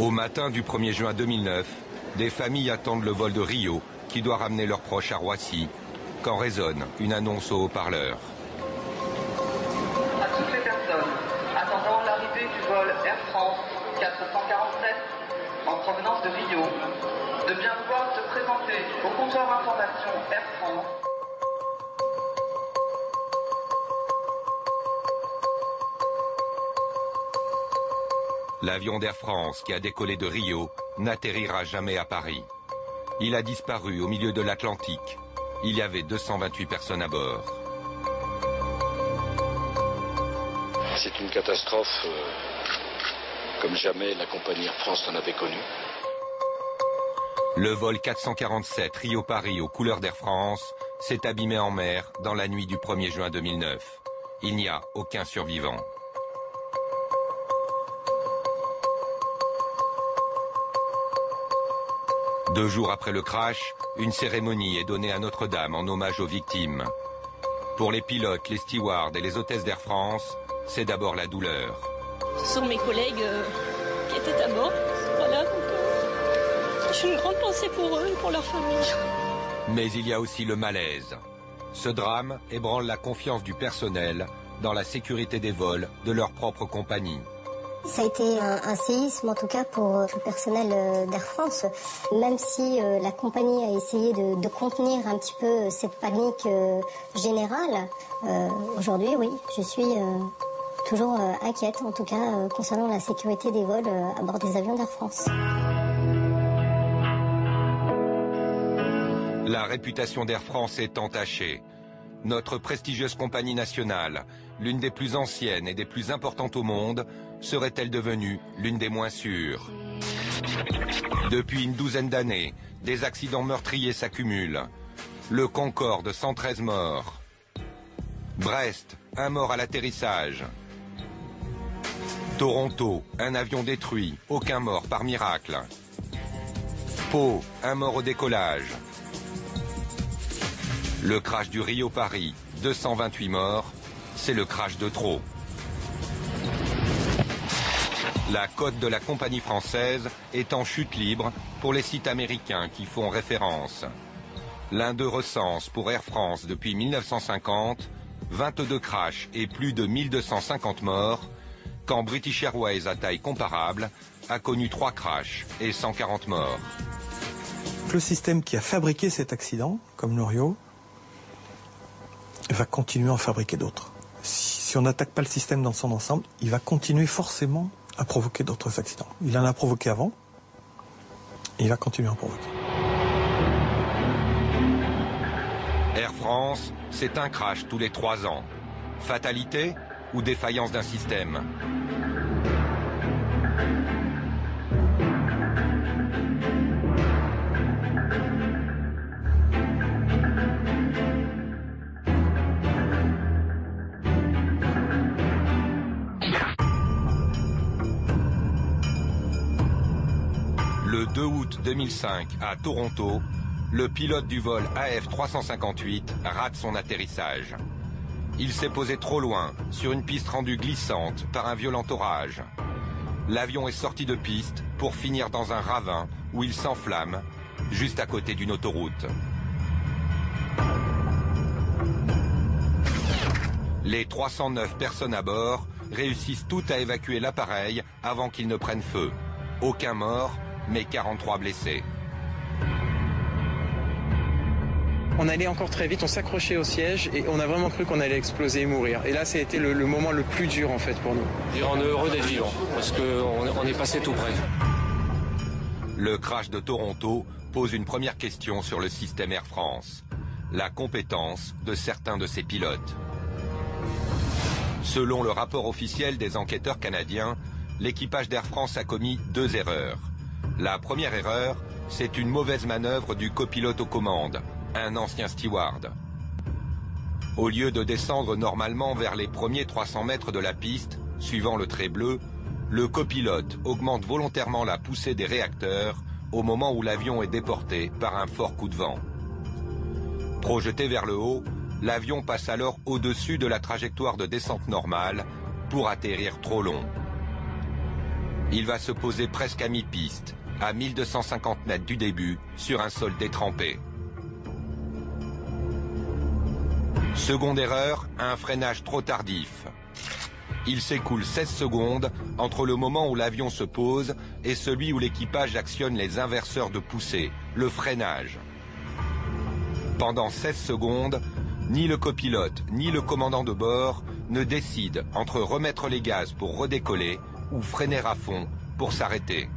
Au matin du 1er juin 2009, des familles attendent le vol de Rio qui doit ramener leurs proches à Roissy, quand résonne une annonce au haut-parleur. À toutes les personnes attendant l'arrivée du vol Air France 447 en provenance de Rio, de bien vouloir se présenter au comptoir information Air France. L'avion d'Air France qui a décollé de Rio n'atterrira jamais à Paris. Il a disparu au milieu de l'Atlantique. Il y avait 228 personnes à bord. C'est une catastrophe comme jamais la compagnie Air France n'en avait connue. Le vol 447 Rio-Paris aux couleurs d'Air France s'est abîmé en mer dans la nuit du 1er juin 2009. Il n'y a aucun survivant. Deux jours après le crash, une cérémonie est donnée à Notre-Dame en hommage aux victimes. Pour les pilotes, les stewards et les hôtesses d'Air France, c'est d'abord la douleur. Ce sont mes collègues qui étaient à bord. Voilà, donc j'ai une grande pensée pour eux et pour leur famille. Mais il y a aussi le malaise. Ce drame ébranle la confiance du personnel dans la sécurité des vols de leur propre compagnie. Ça a été un séisme, en tout cas pour le personnel d'Air France. Même si la compagnie a essayé de contenir un petit peu cette panique générale, aujourd'hui, oui, je suis toujours inquiète, en tout cas concernant la sécurité des vols à bord des avions d'Air France. La réputation d'Air France est entachée. Notre prestigieuse compagnie nationale, l'une des plus anciennes et des plus importantes au monde, serait-elle devenue l'une des moins sûres? Depuis une douzaine d'années, des accidents meurtriers s'accumulent. Le Concorde, 113 morts. Brest, un mort à l'atterrissage. Toronto, un avion détruit, aucun mort par miracle. Pau, un mort au décollage. Le crash du Rio-Paris, 228 morts, c'est le crash de trop. La cote de la compagnie française est en chute libre pour les sites américains qui font référence. L'un d'eux recense pour Air France depuis 1950 22 crashs et plus de 1250 morts, quand British Airways à taille comparable a connu 3 crashs et 140 morts. Le système qui a fabriqué cet accident, comme le Rio, va continuer à en fabriquer d'autres. Si on n'attaque pas le système dans son ensemble, il va continuer forcément à provoquer d'autres accidents. Il en a provoqué avant, et il va continuer à en provoquer. Air France, c'est un crash tous les 3 ans. Fatalité ou défaillance d'un système? Le 2 août 2005, à Toronto, le pilote du vol AF358 rate son atterrissage. Il s'est posé trop loin, sur une piste rendue glissante par un violent orage. L'avion est sorti de piste pour finir dans un ravin où il s'enflamme, juste à côté d'une autoroute. Les 309 personnes à bord réussissent toutes à évacuer l'appareil avant qu'il ne prenne feu. Aucun mort, mais 43 blessés. On allait encore très vite, on s'accrochait au siège et on a vraiment cru qu'on allait exploser et mourir. Et là, ça a été le moment le plus dur en fait pour nous. Et on est heureux d'être vivant parce qu'on est passé tout près. Le crash de Toronto pose une première question sur le système Air France. La compétence de certains de ses pilotes. Selon le rapport officiel des enquêteurs canadiens, l'équipage d'Air France a commis 2 erreurs. La première erreur, c'est une mauvaise manœuvre du copilote aux commandes, un ancien steward. Au lieu de descendre normalement vers les premiers 300 mètres de la piste, suivant le trait bleu, le copilote augmente volontairement la poussée des réacteurs au moment où l'avion est déporté par un fort coup de vent. Projeté vers le haut, l'avion passe alors au-dessus de la trajectoire de descente normale pour atterrir trop long. Il va se poser presque à mi-piste, à 1250 mètres du début, sur un sol détrempé. Seconde erreur, un freinage trop tardif. Il s'écoule 16 secondes entre le moment où l'avion se pose et celui où l'équipage actionne les inverseurs de poussée, le freinage. Pendant 16 secondes, ni le copilote ni le commandant de bord ne décident entre remettre les gaz pour redécoller ou freiner à fond pour s'arrêter.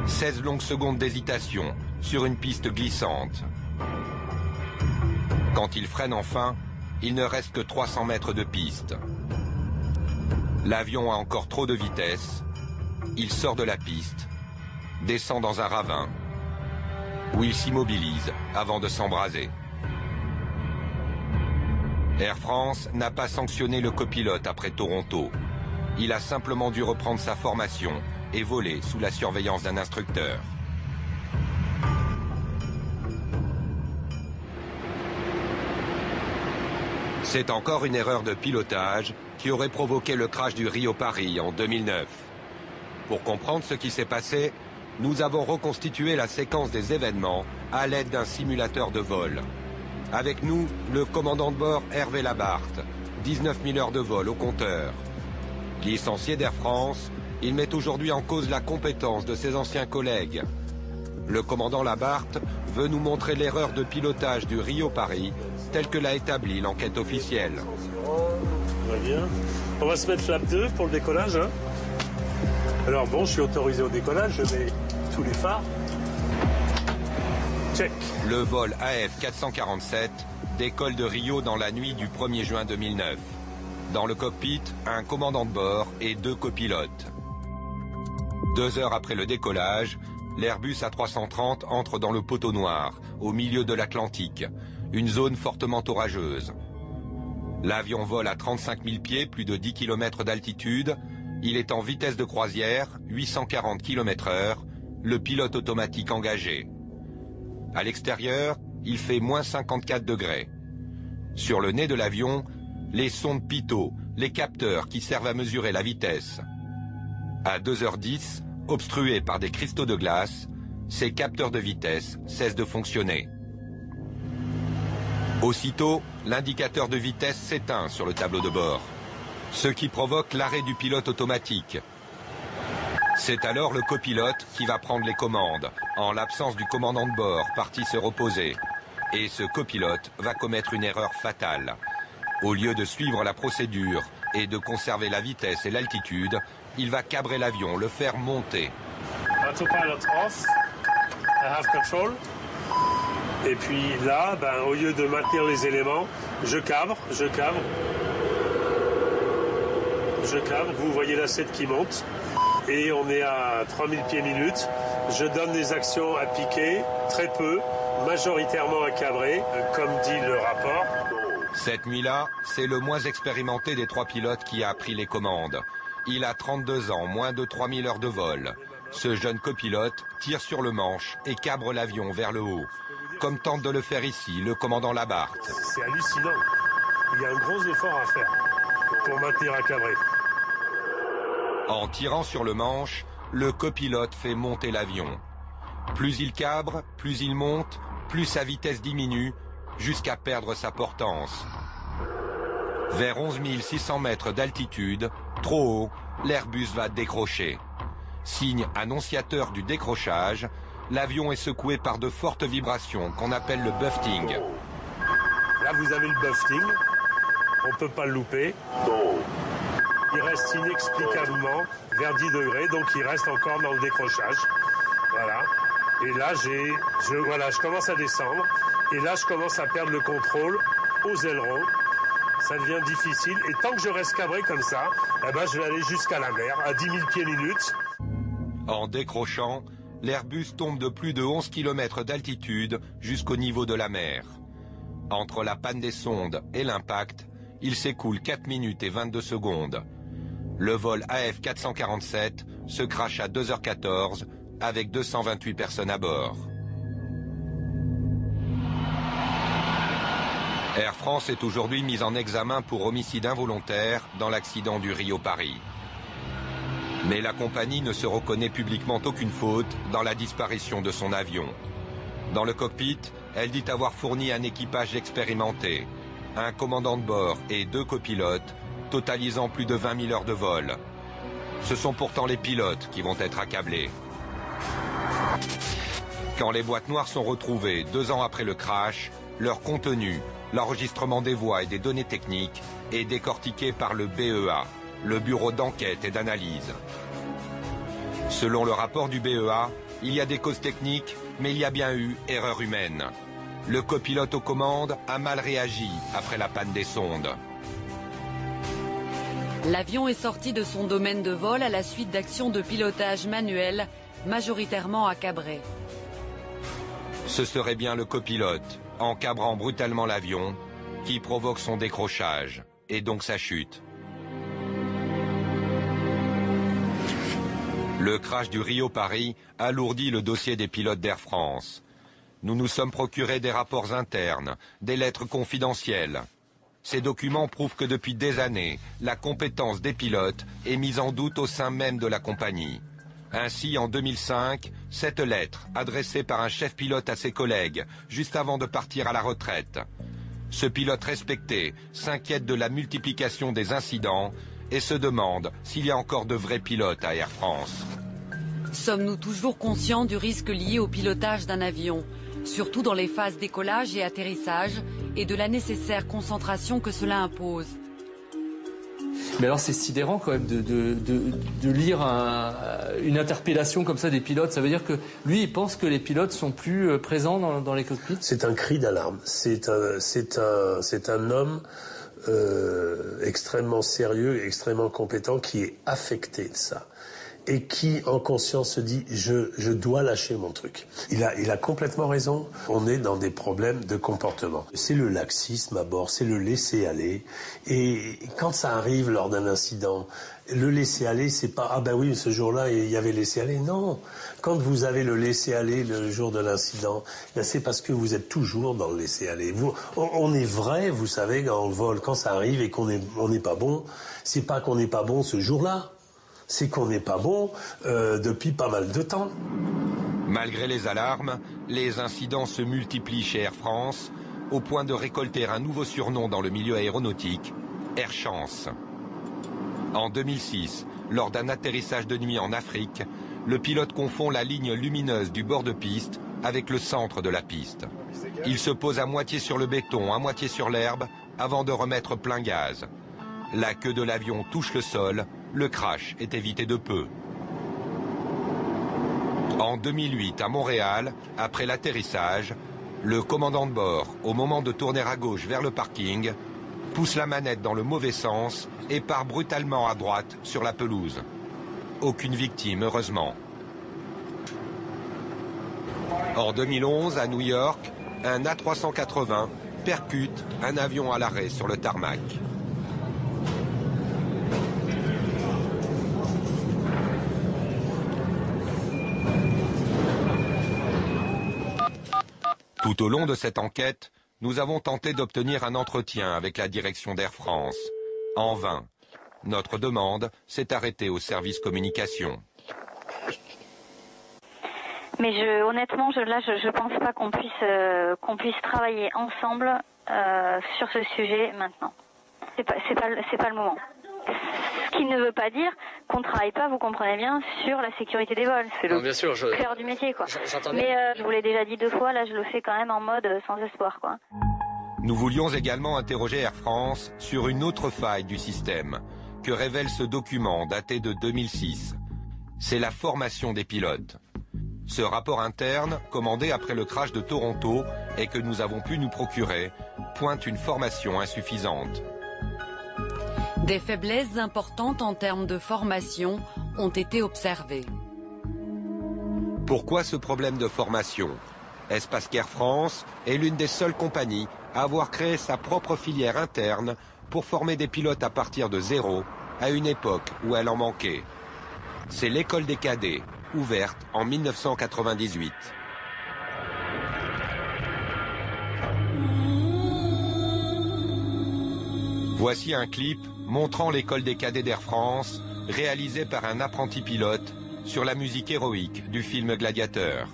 16 longues secondes d'hésitation sur une piste glissante. Quand il freine enfin, il ne reste que 300 mètres de piste. L'avion a encore trop de vitesse. Il sort de la piste, descend dans un ravin, où il s'immobilise avant de s'embraser. Air France n'a pas sanctionné le copilote après Toronto. Il a simplement dû reprendre sa formation et voler sous la surveillance d'un instructeur. C'est encore une erreur de pilotage qui aurait provoqué le crash du Rio-Paris en 2009. Pour comprendre ce qui s'est passé, nous avons reconstitué la séquence des événements à l'aide d'un simulateur de vol. Avec nous, le commandant de bord Hervé Labarthe, 19 000 heures de vol au compteur. Licencié d'Air France, il met aujourd'hui en cause la compétence de ses anciens collègues. Le commandant Labarthe veut nous montrer l'erreur de pilotage du Rio-Paris telle que l'a établie l'enquête officielle. Très bien. On va se mettre flap 2 pour le décollage. Hein. Alors bon, je suis autorisé au décollage, je mets tous les phares. Check. Le vol AF 447 décolle de Rio dans la nuit du 1er juin 2009. Dans le cockpit, un commandant de bord et 2 copilotes. 2 heures après le décollage, l'Airbus A330 entre dans le poteau noir, au milieu de l'Atlantique, une zone fortement orageuse. L'avion vole à 35 000 pieds, plus de 10 km d'altitude. Il est en vitesse de croisière, 840 km/h, le pilote automatique engagé. À l'extérieur, il fait moins 54 degrés. Sur le nez de l'avion, les sondes pitot, les capteurs qui servent à mesurer la vitesse. À 2h10, obstrués par des cristaux de glace, ces capteurs de vitesse cessent de fonctionner. Aussitôt, l'indicateur de vitesse s'éteint sur le tableau de bord, ce qui provoque l'arrêt du pilote automatique. C'est alors le copilote qui va prendre les commandes, en l'absence du commandant de bord parti se reposer. Et ce copilote va commettre une erreur fatale. Au lieu de suivre la procédure et de conserver la vitesse et l'altitude, il va cabrer l'avion, le faire monter. Autopilot off, I have control. Et puis là, au lieu de maintenir les éléments, je cabre. Vous voyez l'asset qui monte. Et on est à 3000 pieds minute. Je donne des actions à piquer, très peu, majoritairement à cabrer, comme dit le rapport. Cette nuit-là, c'est le moins expérimenté des 3 pilotes qui a pris les commandes. Il a 32 ans, moins de 3000 heures de vol. Ce jeune copilote tire sur le manche et cabre l'avion vers le haut, comme tente de le faire ici le commandant Labarthe. C'est hallucinant. Il y a un gros effort à faire pour maintenir à cabrer. En tirant sur le manche, le copilote fait monter l'avion. Plus il cabre, plus il monte, plus sa vitesse diminue, jusqu'à perdre sa portance. Vers 11 600 mètres d'altitude, trop haut, l'Airbus va décrocher. Signe annonciateur du décrochage, l'avion est secoué par de fortes vibrations qu'on appelle le buffeting. Là, vous avez le buffeting. On ne peut pas le louper. Il reste inexplicablement vers 10 degrés, donc il reste encore dans le décrochage. Voilà. Et là, je commence à descendre. Et là, je commence à perdre le contrôle aux ailerons. Ça devient difficile. Et tant que je reste cabré comme ça, je vais aller jusqu'à la mer, à 10 000 pieds minute. En décrochant, l'Airbus tombe de plus de 11 km d'altitude jusqu'au niveau de la mer. Entre la panne des sondes et l'impact, il s'écoule 4 minutes et 22 secondes. Le vol AF 447 se crache à 2h14 avec 228 personnes à bord. Air France est aujourd'hui mise en examen pour homicide involontaire dans l'accident du Rio-Paris. Mais la compagnie ne se reconnaît publiquement aucune faute dans la disparition de son avion. Dans le cockpit, elle dit avoir fourni un équipage expérimenté, un commandant de bord et 2 copilotes, totalisant plus de 20 000 heures de vol. Ce sont pourtant les pilotes qui vont être accablés. Quand les boîtes noires sont retrouvées 2 ans après le crash, leur contenu, l'enregistrement des voix et des données techniques est décortiqué par le BEA, le Bureau d'enquête et d'analyse. Selon le rapport du BEA, il y a des causes techniques, mais il y a bien eu erreur humaine. Le copilote aux commandes a mal réagi après la panne des sondes. L'avion est sorti de son domaine de vol à la suite d'actions de pilotage manuel, majoritairement à cabrer. Ce serait bien le copilote, en cabrant brutalement l'avion, qui provoque son décrochage, et donc sa chute. Le crash du Rio-Paris alourdit le dossier des pilotes d'Air France. Nous nous sommes procurés des rapports internes, des lettres confidentielles. Ces documents prouvent que depuis des années, la compétence des pilotes est mise en doute au sein même de la compagnie. Ainsi, en 2005, cette lettre, adressée par un chef pilote à ses collègues, juste avant de partir à la retraite. Ce pilote respecté s'inquiète de la multiplication des incidents et se demande s'il y a encore de vrais pilotes à Air France. Sommes-nous toujours conscients du risque lié au pilotage d'un avion, surtout dans les phases décollage et atterrissage, et de la nécessaire concentration que cela impose? Mais alors c'est sidérant quand même de lire une interpellation comme ça des pilotes. Ça veut dire que lui, il pense que les pilotes sont plus présents dans les cockpits. C'est un cri d'alarme. C'est un homme extrêmement sérieux et extrêmement compétent qui est affecté de ça. Et qui, en conscience, se dit « je dois lâcher mon truc ». Il a complètement raison. On est dans des problèmes de comportement. C'est le laxisme à bord, c'est le laisser-aller. Et quand ça arrive lors d'un incident, le laisser-aller, c'est pas « ah ben oui, ce jour-là, il y avait laisser-aller ». Non. Quand vous avez le laisser-aller le jour de l'incident, c'est parce que vous êtes toujours dans le laisser-aller. On est vrai, vous savez, dans le vol, quand ça arrive et qu'on n'est pas bon, c'est pas qu'on n'est pas bon ce jour-là. C'est qu'on n'est pas bon depuis pas mal de temps. Malgré les alarmes, les incidents se multiplient chez Air France, au point de récolter un nouveau surnom dans le milieu aéronautique, Air Chance. En 2006, lors d'un atterrissage de nuit en Afrique, le pilote confond la ligne lumineuse du bord de piste avec le centre de la piste. Il se pose à moitié sur le béton, à moitié sur l'herbe, avant de remettre plein gaz. La queue de l'avion touche le sol, le crash est évité de peu. En 2008, à Montréal, après l'atterrissage, le commandant de bord, au moment de tourner à gauche vers le parking, pousse la manette dans le mauvais sens et part brutalement à droite sur la pelouse. Aucune victime, heureusement. En 2011, à New York, un A380 percute un avion à l'arrêt sur le tarmac. Tout au long de cette enquête, nous avons tenté d'obtenir un entretien avec la direction d'Air France. En vain. Notre demande s'est arrêtée au service communication. Mais honnêtement, je pense pas qu'on puisse travailler ensemble sur ce sujet maintenant. C'est pas le moment. Ce qui ne veut pas dire qu'on ne travaille pas, vous comprenez bien, sur la sécurité des vols. C'est le cœur du métier, quoi. Mais je vous l'ai déjà dit 2 fois, là je le fais quand même en mode sans espoir, quoi. Nous voulions également interroger Air France sur une autre faille du système que révèle ce document daté de 2006. C'est la formation des pilotes. Ce rapport interne, commandé après le crash de Toronto et que nous avons pu nous procurer, pointe une formation insuffisante. Des faiblesses importantes en termes de formation ont été observées. Pourquoi ce problème de formation? Est-ce parce qu'Air France est l'une des seules compagnies à avoir créé sa propre filière interne pour former des pilotes à partir de zéro à une époque où elle en manquait? C'est l'école des cadets, ouverte en 1998. Voici un clip montrant l'école des cadets d'Air France réalisé par un apprenti pilote sur la musique héroïque du film Gladiateur.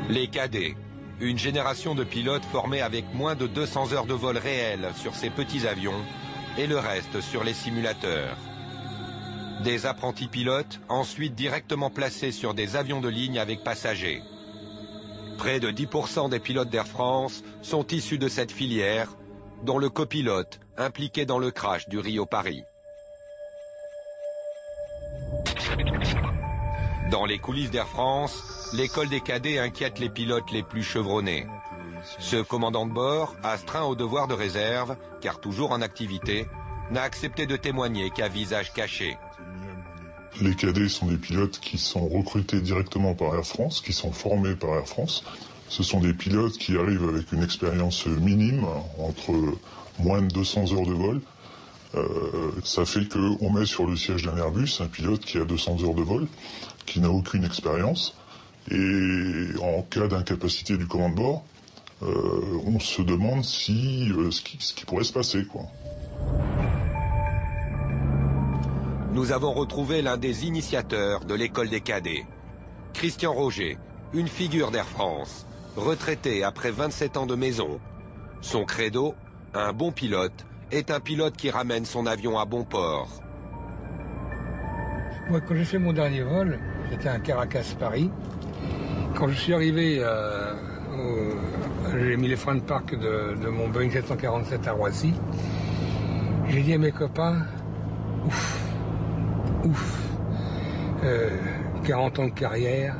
Les cadets, une génération de pilotes formés avec moins de 200 heures de vol réel sur ces petits avions et le reste sur les simulateurs. Des apprentis pilotes ensuite directement placés sur des avions de ligne avec passagers. Près de 10% des pilotes d'Air France sont issus de cette filière, dont le copilote impliqué dans le crash du Rio-Paris. Dans les coulisses d'Air France, l'école des cadets inquiète les pilotes les plus chevronnés. Ce commandant de bord, astreint au devoir de réserve, car toujours en activité, n'a accepté de témoigner qu'à visage caché. Les cadets sont des pilotes qui sont recrutés directement par Air France, qui sont formés par Air France. Ce sont des pilotes qui arrivent avec une expérience minime, entre moins de 200 heures de vol. Ça fait qu'on met sur le siège d'un Airbus un pilote qui a 200 heures de vol, qui n'a aucune expérience. Et en cas d'incapacité du commandant de bord, on se demande ce qui pourrait se passer, quoi. Nous avons retrouvé l'un des initiateurs de l'école des cadets. Christian Roger, une figure d'Air France, retraité après 27 ans de maison. Son credo, un bon pilote, est un pilote qui ramène son avion à bon port. Moi, quand j'ai fait mon dernier vol, c'était un Caracas-Paris. Quand je suis arrivé, j'ai mis les freins de parc de mon Boeing 747 à Roissy. J'ai dit à mes copains, ouf, 40 ans de carrière,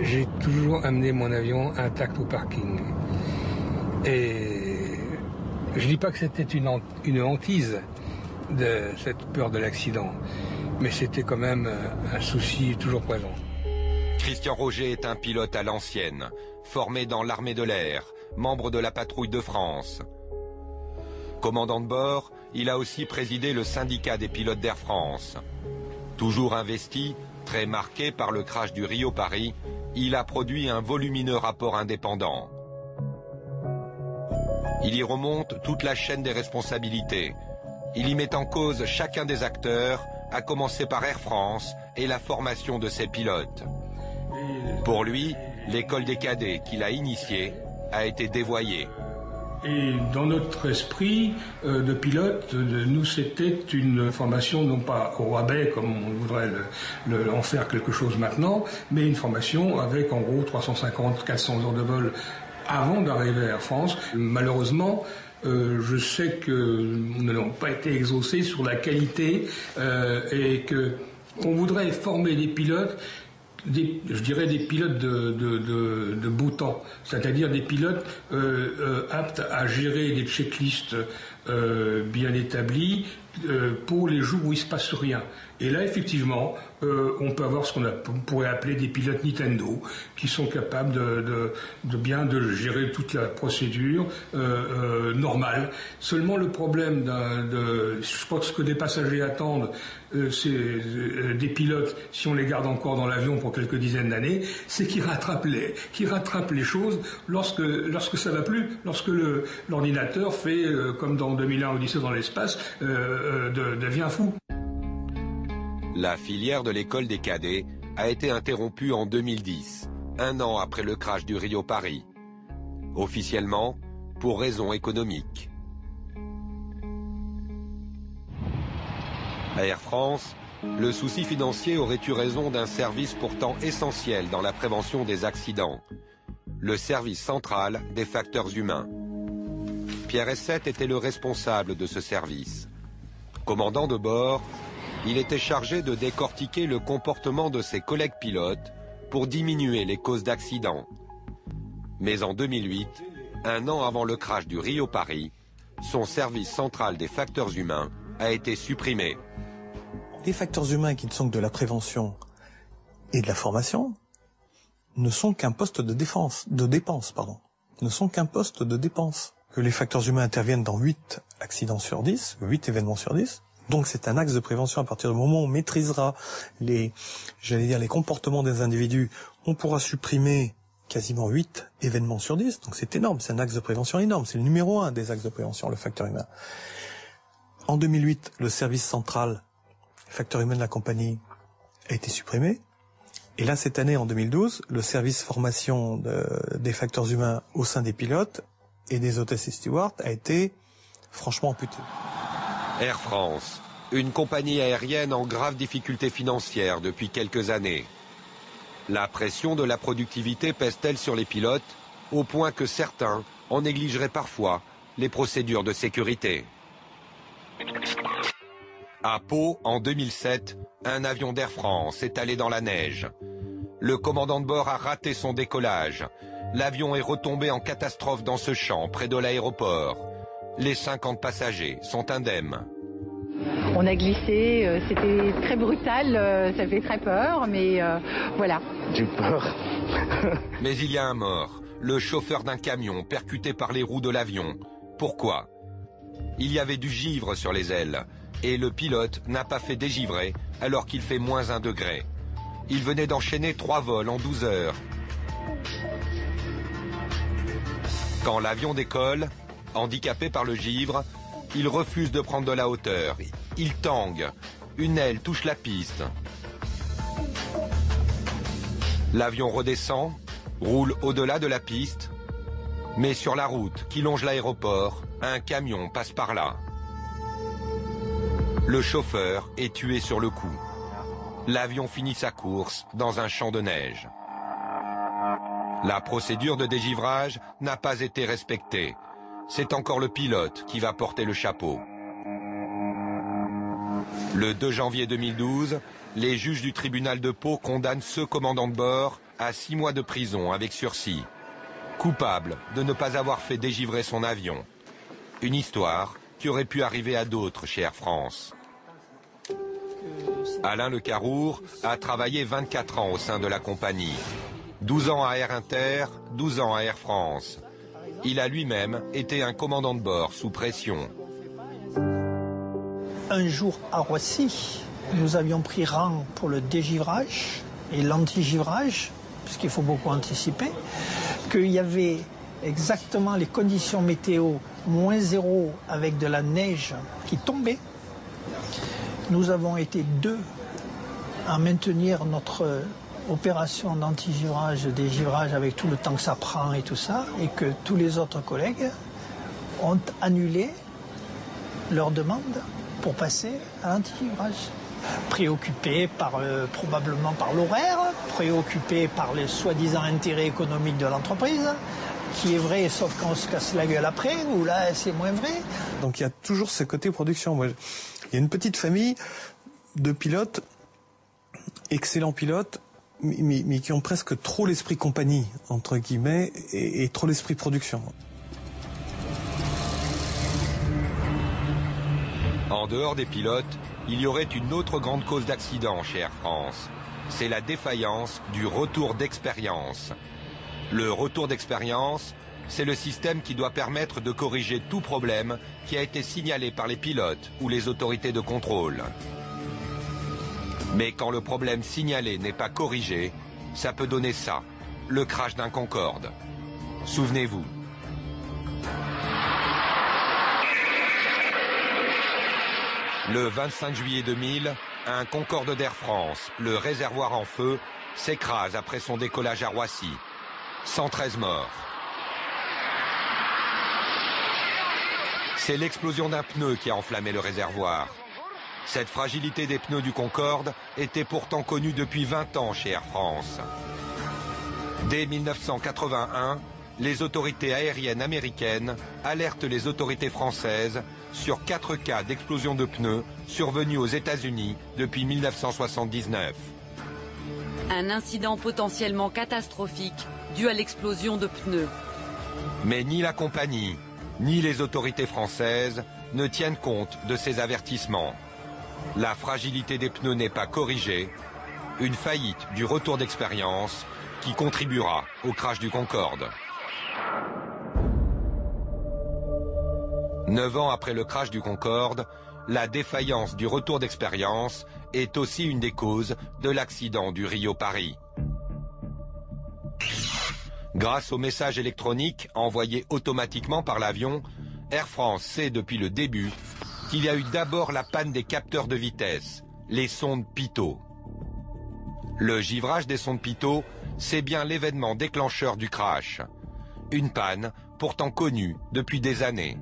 j'ai toujours amené mon avion intact au parking. Et je dis pas que c'était une hantise de cette peur de l'accident, mais c'était quand même un souci toujours présent. Christian Roger est un pilote à l'ancienne, formé dans l'armée de l'air, membre de la patrouille de France. Commandant de bord, il a aussi présidé le syndicat des pilotes d'Air France. Toujours investi, très marqué par le crash du Rio-Paris, il a produit un volumineux rapport indépendant. Il y remonte toute la chaîne des responsabilités. Il y met en cause chacun des acteurs, à commencer par Air France et la formation de ses pilotes. Pour lui, l'école des cadets qu'il a initiée a été dévoyée. Et dans notre esprit de pilote, nous c'était une formation non pas au rabais comme on voudrait en faire quelque chose maintenant, mais une formation avec en gros 350-400 heures de vol avant d'arriver à Air France. Malheureusement, je sais que nous n'avons pas été exaucés sur la qualité et que on voudrait former des pilotes. Je dirais des pilotes de beau temps, c'est-à-dire des pilotes aptes à gérer des checklists bien établies pour les jours où il ne se passe rien. Et là, effectivement, on peut avoir ce qu'on pourrait appeler des pilotes Nintendo, qui sont capables de bien gérer toute la procédure normale. Seulement le problème je crois que ce que des passagers attendent, c'est des pilotes, si on les garde encore dans l'avion pour quelques dizaines d'années, c'est qu'ils rattrapent les choses lorsque ça va plus, lorsque l'ordinateur fait, comme dans 2001 Odyssée dans l'espace, devient fou. La filière de l'école des cadets a été interrompue en 2010, un an après le crash du Rio-Paris. Officiellement, pour raisons économiques. À Air France, le souci financier aurait eu raison d'un service pourtant essentiel dans la prévention des accidents, le service central des facteurs humains. Pierre Essette était le responsable de ce service. Commandant de bord, il était chargé de décortiquer le comportement de ses collègues pilotes pour diminuer les causes d'accidents. Mais en 2008, un an avant le crash du Rio-Paris, son service central des facteurs humains a été supprimé. Les facteurs humains qui ne sont que de la prévention et de la formation ne sont qu'un poste de dépense. Ne sont qu'un poste de dépense. Que les facteurs humains interviennent dans 8 accidents sur 10, 8 événements sur 10. Donc c'est un axe de prévention. À partir du moment où on maîtrisera les comportements des individus, on pourra supprimer quasiment 8 événements sur 10, donc c'est énorme, c'est un axe de prévention énorme, c'est le numéro 1 des axes de prévention, le facteur humain. En 2008, le service central, facteur humain de la compagnie, a été supprimé. Et là, cette année, en 2012, le service formation des facteurs humains au sein des pilotes et des hôtesses et stewards a été franchement amputé. Air France, une compagnie aérienne en grave difficulté financière depuis quelques années. La pression de la productivité pèse-t-elle sur les pilotes, au point que certains en négligeraient parfois les procédures de sécurité. À Pau, en 2007, un avion d'Air France est allé dans la neige. Le commandant de bord a raté son décollage. L'avion est retombé en catastrophe dans ce champ, près de l'aéroport. Les 50 passagers sont indemnes. On a glissé, c'était très brutal, ça fait très peur, mais voilà. J'ai peur. Mais il y a un mort, le chauffeur d'un camion percuté par les roues de l'avion. Pourquoi? Il y avait du givre sur les ailes. Et le pilote n'a pas fait dégivrer alors qu'il fait moins 1 degré. Il venait d'enchaîner 3 vols en 12 heures. Quand l'avion décolle, handicapé par le givre, il refuse de prendre de la hauteur. Il tangue. Une aile touche la piste. L'avion redescend, roule au-delà de la piste. Mais sur la route qui longe l'aéroport, un camion passe par là. Le chauffeur est tué sur le coup. L'avion finit sa course dans un champ de neige. La procédure de dégivrage n'a pas été respectée. C'est encore le pilote qui va porter le chapeau. Le 2 janvier 2012, les juges du tribunal de Pau condamnent ce commandant de bord à 6 mois de prison avec sursis. Coupable de ne pas avoir fait dégivrer son avion. Une histoire qui aurait pu arriver à d'autres chez Air France. Alain Le Carour a travaillé 24 ans au sein de la compagnie. 12 ans à Air Inter, 12 ans à Air France. Il a lui-même été un commandant de bord sous pression. Un jour à Roissy, nous avions pris rang pour le dégivrage et l'antigivrage, puisqu'il faut beaucoup anticiper, qu'il y avait exactement les conditions météo -0 avec de la neige qui tombait. Nous avons été 2 à maintenir notre opération d'antigivrage, dégivrage avec tout le temps que ça prend et tout ça, et que tous les autres collègues ont annulé leur demande pour passer à l'antigivrage. Préoccupés probablement par l'horaire, préoccupés par les soi-disant intérêts économiques de l'entreprise, qui est vrai, sauf quand on se casse la gueule après, ou là c'est moins vrai. Donc il y a toujours ce côté production. Moi, il y a une petite famille de pilotes, excellents pilotes, mais qui ont presque trop l'esprit compagnie, entre guillemets, et trop l'esprit production. En dehors des pilotes, il y aurait une autre grande cause d'accident chez Air France. C'est la défaillance du retour d'expérience. Le retour d'expérience, c'est le système qui doit permettre de corriger tout problème qui a été signalé par les pilotes ou les autorités de contrôle. Mais quand le problème signalé n'est pas corrigé, ça peut donner ça, le crash d'un Concorde. Souvenez-vous. Le 25 juillet 2000, un Concorde d'Air France, le réservoir en feu, s'écrase après son décollage à Roissy. 113 morts. C'est l'explosion d'un pneu qui a enflammé le réservoir. Cette fragilité des pneus du Concorde était pourtant connue depuis 20 ans chez Air France. Dès 1981, les autorités aériennes américaines alertent les autorités françaises sur 4 cas d'explosion de pneus survenus aux États-Unis depuis 1979. Un incident potentiellement catastrophique dû à l'explosion de pneus. Mais ni la compagnie, ni les autorités françaises ne tiennent compte de ces avertissements. La fragilité des pneus n'est pas corrigée. Une faillite du retour d'expérience qui contribuera au crash du Concorde. 9 ans après le crash du Concorde, la défaillance du retour d'expérience est aussi une des causes de l'accident du Rio-Paris. Grâce aux messages électroniques envoyés automatiquement par l'avion, Air France sait depuis le début qu'il y a eu d'abord la panne des capteurs de vitesse, les sondes pitot. Le givrage des sondes pitot, c'est bien l'événement déclencheur du crash. Une panne pourtant connue depuis des années.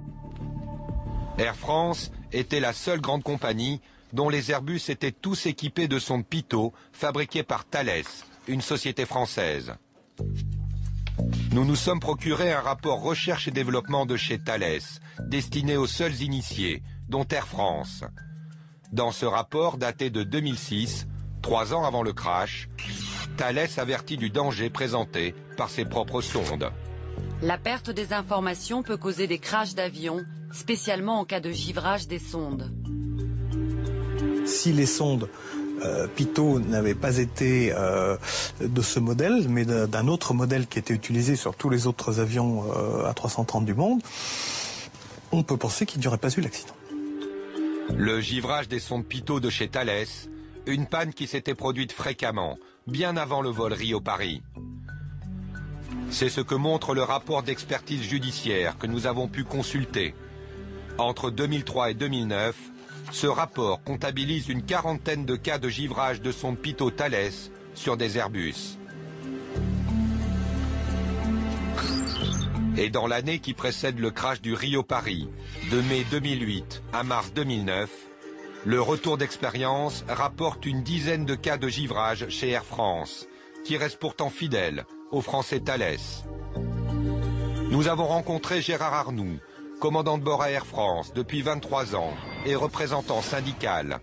Air France était la seule grande compagnie dont les Airbus étaient tous équipés de sondes pitot fabriquées par Thales, une société française. Nous nous sommes procuré un rapport recherche et développement de chez Thales, destiné aux seuls initiés, dont Air France. Dans ce rapport daté de 2006, 3 ans avant le crash, Thales avertit du danger présenté par ses propres sondes. La perte des informations peut causer des crashs d'avions, spécialement en cas de givrage des sondes. Si les sondes pitot n'avaient pas été de ce modèle, mais d'un autre modèle qui était utilisé sur tous les autres avions A330 du monde, on peut penser qu'il n'y aurait pas eu l'accident. Le givrage des sondes pitot de chez Thales, une panne qui s'était produite fréquemment, bien avant le vol Rio-Paris. C'est ce que montre le rapport d'expertise judiciaire que nous avons pu consulter. Entre 2003 et 2009, ce rapport comptabilise une quarantaine de cas de givrage de sondes pitot Thales sur des Airbus. Et dans l'année qui précède le crash du Rio-Paris, de mai 2008 à mars 2009, le retour d'expérience rapporte une dizaine de cas de givrage chez Air France, qui reste pourtant fidèle aux Français Thales. Nous avons rencontré Gérard Arnoux, commandant de bord à Air France depuis 23 ans et représentant syndical.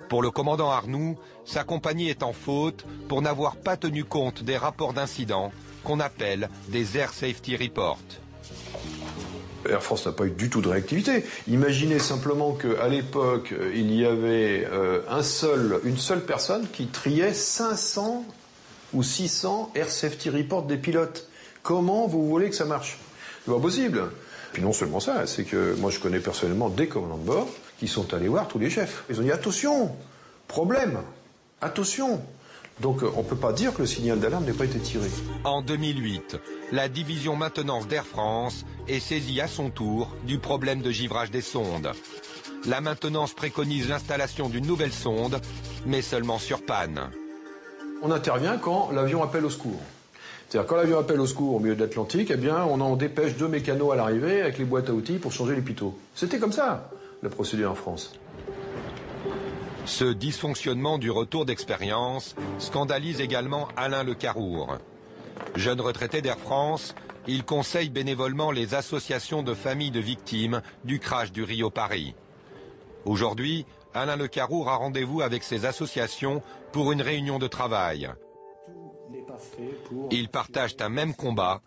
Pour le commandant Arnoux, sa compagnie est en faute pour n'avoir pas tenu compte des rapports d'incidents qu'on appelle des Air Safety Reports. Air France n'a pas eu du tout de réactivité. Imaginez simplement qu'à l'époque, il y avait une seule personne qui triait 500 ou 600 Air Safety Reports des pilotes. Comment vous voulez que ça marche? C'est pas possible. Puis non seulement ça, c'est que moi je connais personnellement des commandants de bord qui sont allés voir tous les chefs. Ils ont dit attention, problème, attention. Donc on ne peut pas dire que le signal d'alarme n'ait pas été tiré. En 2008, la division maintenance d'Air France est saisie à son tour du problème de givrage des sondes. La maintenance préconise l'installation d'une nouvelle sonde, mais seulement sur panne. On intervient quand l'avion appelle au secours. C'est-à-dire quand l'avion appelle au secours au milieu de l'Atlantique, eh bien on en dépêche 2 mécanos à l'arrivée avec les boîtes à outils pour changer les pitots. C'était comme ça, la procédure en France. Ce dysfonctionnement du retour d'expérience scandalise également Alain Le Carour. Jeune retraité d'Air France, il conseille bénévolement les associations de familles de victimes du crash du Rio-Paris. Aujourd'hui, Alain Le Carour a rendez-vous avec ces associations pour une réunion de travail. Ils partagent un même combat,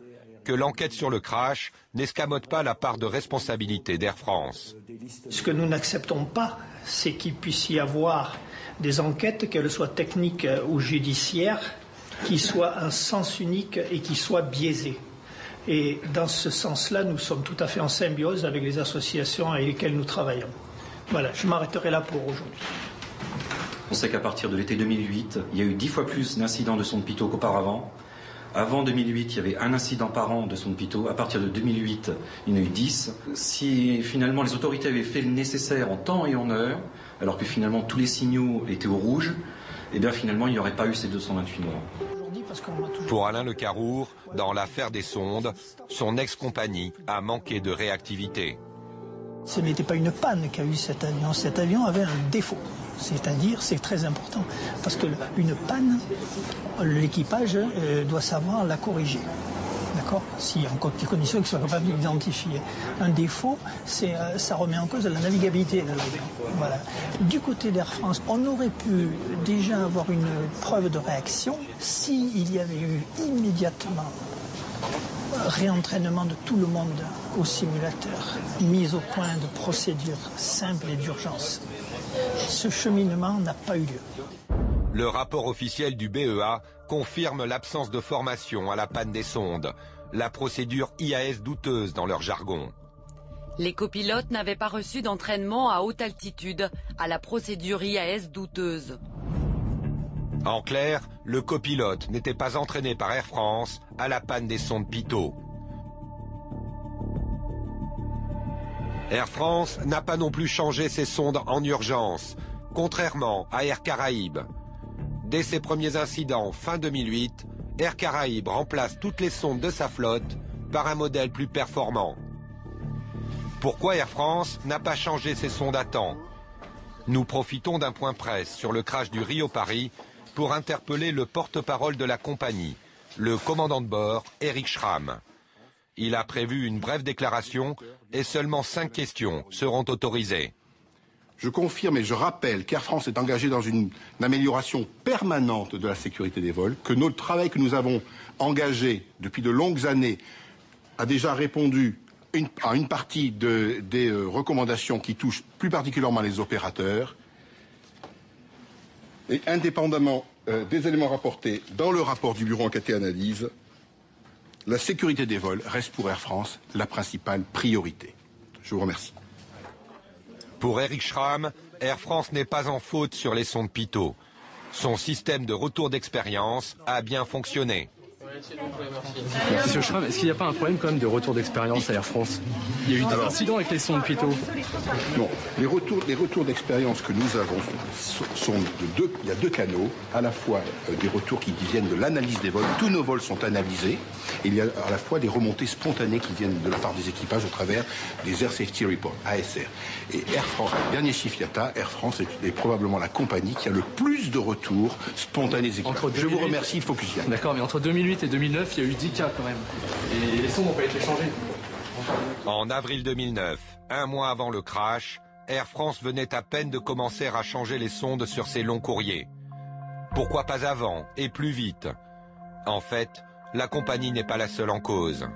que l'enquête sur le crash n'escamote pas la part de responsabilité d'Air France. Ce que nous n'acceptons pas, c'est qu'il puisse y avoir des enquêtes, qu'elles soient techniques ou judiciaires, qui soient un sens unique et qui soient biaisées. Et dans ce sens-là, nous sommes tout à fait en symbiose avec les associations avec lesquelles nous travaillons. Voilà, je m'arrêterai là pour aujourd'hui. On sait qu'à partir de l'été 2008, il y a eu 10 fois plus d'incidents de sondes pitot qu'auparavant. Avant 2008, il y avait un incident par an de sondes pitot. À partir de 2008, il y en a eu 10. Si finalement les autorités avaient fait le nécessaire en temps et en heure, alors que finalement tous les signaux étaient au rouge, eh bien finalement il n'y aurait pas eu ces 228 morts. Pour Alain Le Carour, dans l'affaire des sondes, son ex-compagnie a manqué de réactivité. Ce n'était pas une panne qu'a eu cet avion. Cet avion avait un défaut. C'est-à-dire, c'est très important, parce qu'une panne, l'équipage doit savoir la corriger. D'accord? Si en condition qu'il soit capable d'identifier. Un défaut, ça remet en cause la navigabilité de l'avion. Voilà. Du côté d'Air France, on aurait pu déjà avoir une preuve de réaction s'il y avait eu immédiatement réentraînement de tout le monde au simulateur, mise au point de procédures simples et d'urgence. Ce cheminement n'a pas eu lieu. Le rapport officiel du BEA confirme l'absence de formation à la panne des sondes, la procédure IAS douteuse dans leur jargon. Les copilotes n'avaient pas reçu d'entraînement à haute altitude à la procédure IAS douteuse. En clair, le copilote n'était pas entraîné par Air France à la panne des sondes Pitot. Air France n'a pas non plus changé ses sondes en urgence, contrairement à Air Caraïbes. Dès ses premiers incidents fin 2008, Air Caraïbes remplace toutes les sondes de sa flotte par un modèle plus performant. Pourquoi Air France n'a pas changé ses sondes à temps? Nous profitons d'un point presse sur le crash du Rio-Paris pour interpeller le porte-parole de la compagnie, le commandant de bord, Eric Schramm. Il a prévu une brève déclaration et seulement 5 questions seront autorisées. Je confirme et je rappelle qu'Air France est engagé dans une amélioration permanente de la sécurité des vols, que notre travail que nous avons engagé depuis de longues années a déjà répondu à une partie des recommandations qui touchent plus particulièrement les opérateurs. Et indépendamment des éléments rapportés dans le rapport du Bureau Enquête et Analyse, la sécurité des vols reste pour Air France la principale priorité. Je vous remercie. Pour Eric Schramm, Air France n'est pas en faute sur les sondes Pitot. Son système de retour d'expérience a bien fonctionné. Monsieur Schramm, est-ce qu'il n'y a pas un problème quand même de retour d'expérience à Air France? Il y a eu des incidents avec les sondes Pitot. Non, les retours d'expérience que nous avons sont il y a 2 canaux, à la fois des retours qui viennent de l'analyse des vols, tous nos vols sont analysés, et il y a à la fois des remontées spontanées qui viennent de la part des équipages au travers des Air Safety Reports, ASR. Et Air France, dernier chiffre IATA, Air France est probablement la compagnie qui a le plus de retours spontanés des équipages. Je vous remercie, il faut que j'y aille. D'accord, mais entre 2008 et 2009, il y a eu 10 cas quand même. Et les sondes n'ont pas été changées. En avril 2009, un mois avant le crash, Air France venait à peine de commencer à changer les sondes sur ses longs courriers. Pourquoi pas avant et plus vite? En fait, la compagnie n'est pas la seule en cause.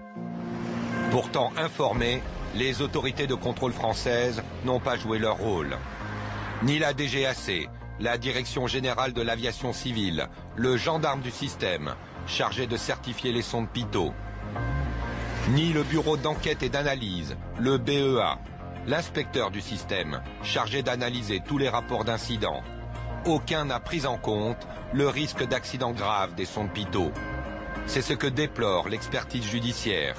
Pourtant informées, les autorités de contrôle françaises n'ont pas joué leur rôle. Ni la DGAC, la Direction Générale de l'Aviation Civile, le gendarme du système, chargé de certifier les sondes Pitot, ni le bureau d'enquête et d'analyse, le BEA, l'inspecteur du système, chargé d'analyser tous les rapports d'incidents. Aucun n'a pris en compte le risque d'accident grave des sondes Pitot. C'est ce que déplore l'expertise judiciaire.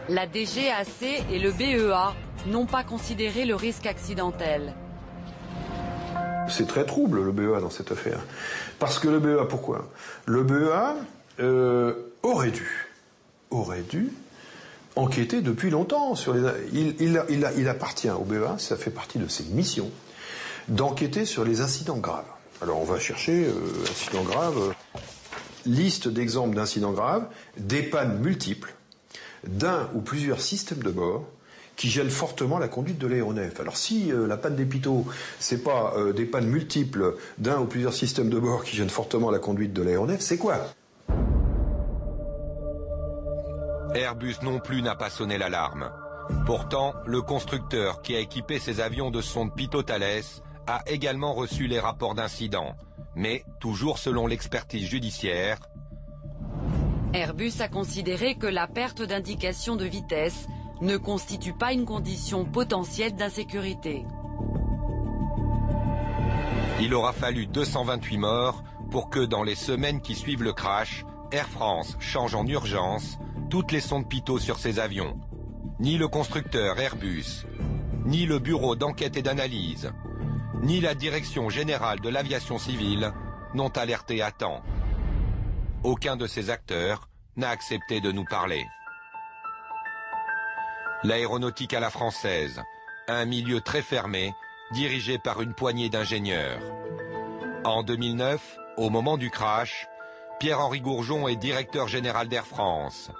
La DGAC et le BEA n'ont pas considéré le risque accidentel. C'est très trouble le BEA dans cette affaire. Parce que le BEA, pourquoi? Le BEA aurait dû enquêter depuis longtemps sur les... Il appartient au BEA, ça fait partie de ses missions, d'enquêter sur les incidents graves. Alors on va chercher incidents graves, liste d'exemples d'incidents graves, des pannes multiples d'un ou plusieurs systèmes de bord qui gênent fortement la conduite de l'aéronef. Alors si la panne des Pitot, c'est pas des pannes multiples d'un ou plusieurs systèmes de bord qui gênent fortement la conduite de l'aéronef, c'est quoi? Airbus non plus n'a pas sonné l'alarme. Pourtant, le constructeur qui a équipé ses avions de sondes Pitot-Thales a également reçu les rapports d'incidents. Mais, toujours selon l'expertise judiciaire, Airbus a considéré que la perte d'indication de vitesse ne constitue pas une condition potentielle d'insécurité. Il aura fallu 228 morts pour que, dans les semaines qui suivent le crash, Air France change en urgence toutes les sondes Pitot sur ses avions. Ni le constructeur Airbus, ni le bureau d'enquête et d'analyse, ni la Direction Générale de l'Aviation Civile n'ont alerté à temps. Aucun de ces acteurs n'a accepté de nous parler. L'aéronautique à la française, un milieu très fermé, dirigé par une poignée d'ingénieurs. En 2009, au moment du crash, Pierre-Henri Gourjon est directeur général d'Air France.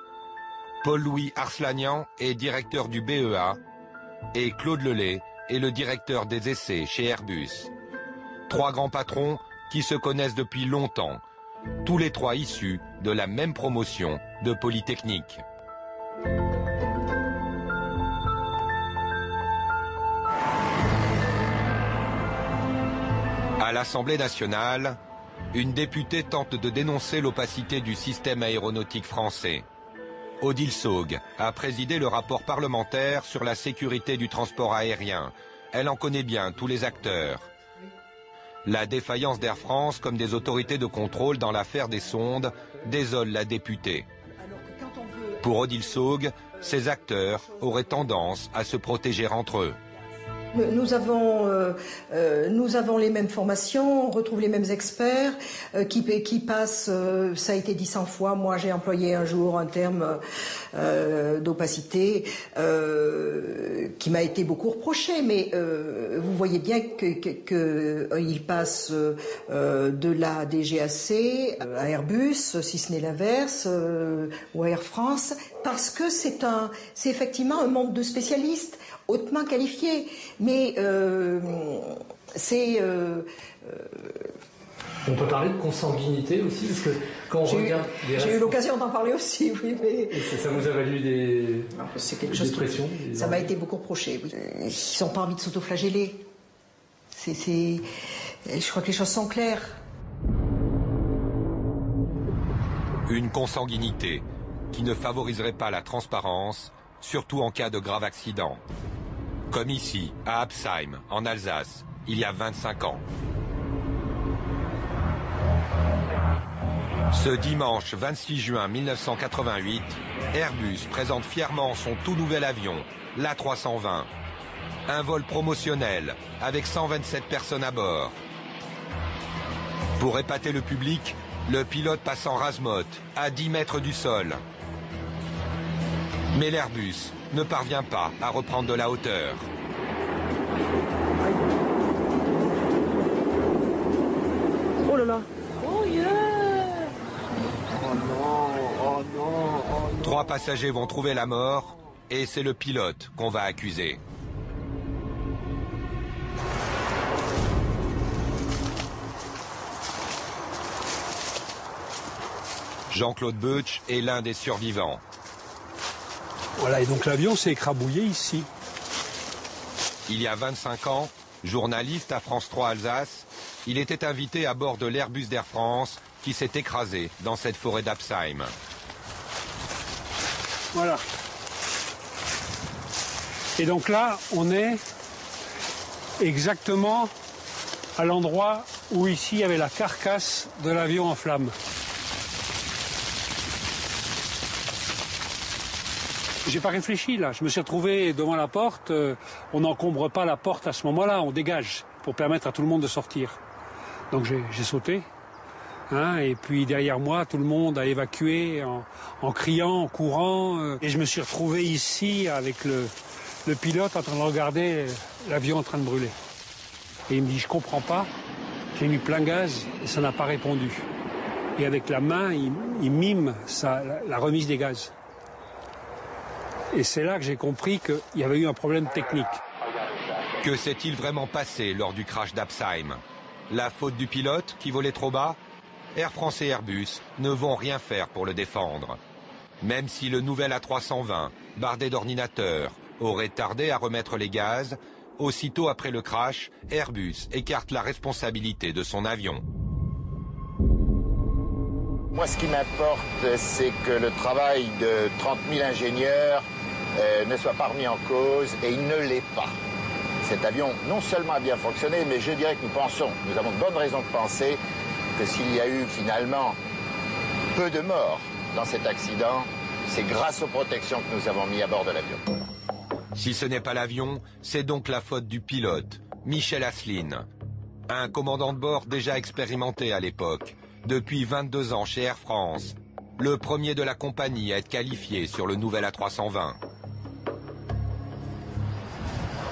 Paul-Louis Arslanian est directeur du BEA et Claude Lelay est le directeur des essais chez Airbus. 3 grands patrons qui se connaissent depuis longtemps, tous les 3 issus de la même promotion de Polytechnique. À l'Assemblée nationale, une députée tente de dénoncer l'opacité du système aéronautique français. Odile Saugue a présidé le rapport parlementaire sur la sécurité du transport aérien. Elle en connaît bien tous les acteurs. La défaillance d'Air France comme des autorités de contrôle dans l'affaire des sondes désole la députée. Pour Odile Saugue, ces acteurs auraient tendance à se protéger entre eux. Nous avons les mêmes formations, on retrouve les mêmes experts qui passent, ça a été dit 100 fois, moi j'ai employé un jour un terme d'opacité qui m'a été beaucoup reproché, mais vous voyez bien qu'ils passent de la DGAC à Airbus, si ce n'est l'inverse, ou à Air France, parce que c'est effectivement un monde de spécialistes hautement qualifiés, mais c'est... On peut parler de consanguinité aussi, parce que quand on regarde... J'ai eu l'occasion d'en parler aussi, oui, mais... Et ça vous a valu des pressions? Ça m'a été beaucoup reproché, oui. Ils n'ont pas envie de s'autoflageller. Je crois que les choses sont claires. Une consanguinité qui ne favoriserait pas la transparence, surtout en cas de grave accident. Comme ici, à Absheim, en Alsace, il y a 25 ans. Ce dimanche 26 juin 1988, Airbus présente fièrement son tout nouvel avion, l'A320. Un vol promotionnel avec 127 personnes à bord. Pour épater le public, le pilote passe en rase-motte, à 10 mètres du sol. Mais l'Airbus ne parvient pas à reprendre de la hauteur. Oh là là. Oh yeah. Oh non, oh non, oh non. 3 passagers vont trouver la mort et c'est le pilote qu'on va accuser. Jean-Claude Beutsch est l'un des survivants. Voilà, et donc l'avion s'est écrabouillé ici. Il y a 25 ans, journaliste à France 3 Alsace, il était invité à bord de l'Airbus d'Air France qui s'est écrasé dans cette forêt d'Absheim. Voilà. Et donc là, on est exactement à l'endroit où ici il y avait la carcasse de l'avion en flammes. J'ai pas réfléchi là, je me suis retrouvé devant la porte, on n'encombre pas la porte à ce moment-là, on dégage pour permettre à tout le monde de sortir. Donc j'ai sauté, hein, et puis derrière moi tout le monde a évacué en criant, en courant, et je me suis retrouvé ici avec le pilote en train de regarder l'avion en train de brûler. Et il me dit je comprends pas, j'ai mis plein gaz et ça n'a pas répondu. Et avec la main il mime la remise des gaz. Et c'est là que j'ai compris qu'il y avait eu un problème technique. Que s'est-il vraiment passé lors du crash d'Absheim? La faute du pilote qui volait trop bas? Air France et Airbus ne vont rien faire pour le défendre. Même si le nouvel A320, bardé d'ordinateurs, aurait tardé à remettre les gaz, aussitôt après le crash, Airbus écarte la responsabilité de son avion. Moi, ce qui m'importe, c'est que le travail de 30 000 ingénieurs ne soit pas remis en cause, et il ne l'est pas. Cet avion, non seulement a bien fonctionné, mais je dirais que nous avons de bonnes raisons de penser que s'il y a eu finalement peu de morts dans cet accident, c'est grâce aux protections que nous avons mis à bord de l'avion. Si ce n'est pas l'avion, c'est donc la faute du pilote, Michel Asselyne. Un commandant de bord déjà expérimenté à l'époque, depuis 22 ans chez Air France, le premier de la compagnie à être qualifié sur le nouvel A320.